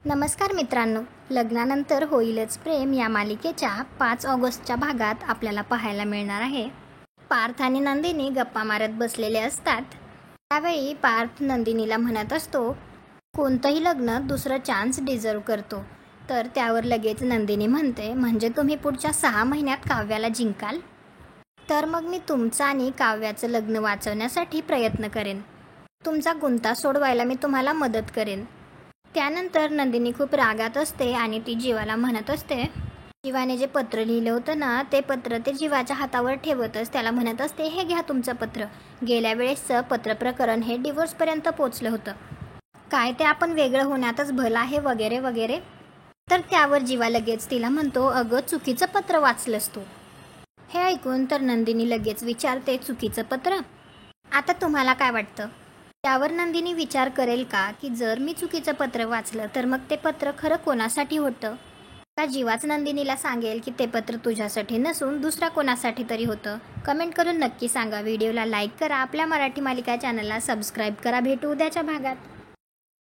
नमस्कार मित्रांनो, लग्नानंतर होईलच प्रेम या मालिकेच्या 5 ऑगस्टच्या भागात आपल्याला पाहायला मिळणार आहे. पार्थ आणि नंदिनी गप्पा मारत बसलेले असतात. त्यावेळी पार्थ नंदिनीला म्हणत असतो, कोणतंही लग्न दुसरं चान्स डिझर्व करतो. तर त्यावर लगेच नंदिनी म्हणते, म्हणजे तुम्ही पुढच्या 6 महिन्यात काव्याला जिंकाल? तर मग मी तुमचं आणि काव्याचं लग्न वाचवण्यासाठी प्रयत्न करेन. तुमचा गुंता सोडवायला मी तुम्हाला मदत करेन. त्यानंतर नंदिनी खूप रागात असते आणि ती जीवाला म्हणत असते, जीवाने जे पत्र लिहिलं होतं ना, ते पत्र ते जीवाच्या हातावर ठेवतच त्याला म्हणत असते, हे घ्या तुमचं पत्र. गेल्या वेळेसचं पत्र प्रकरण हे डिवोर्सपर्यंत पोचलं होतं. काय ते आपण वेगळं होण्यातच भलं आहे वगैरे वगैरे. तर त्यावर जीवा लगेच तिला म्हणतो, अगं चुकीचं पत्र वाचलंस तू. हे ऐकून तर नंदिनी लगेच विचारते, चुकीचं पत्र? आता तुम्हाला काय वाटतं? त्यावर नंदिनी विचार करेल का की जर मी चुकीचं पत्र वाचलं तर मग ते पत्र खरं कोणासाठी होतं? का जीवाच नंदिनीला सांगेल की ते पत्र तुझ्यासाठी नसून दुसऱ्या कोणासाठी तरी होतं? कमेंट करून नक्की सांगा. व्हिडिओला लाईक करा, आपल्या मराठी मालिका चॅनलला सबस्क्राईब करा. भेटू उद्याच्या भागात.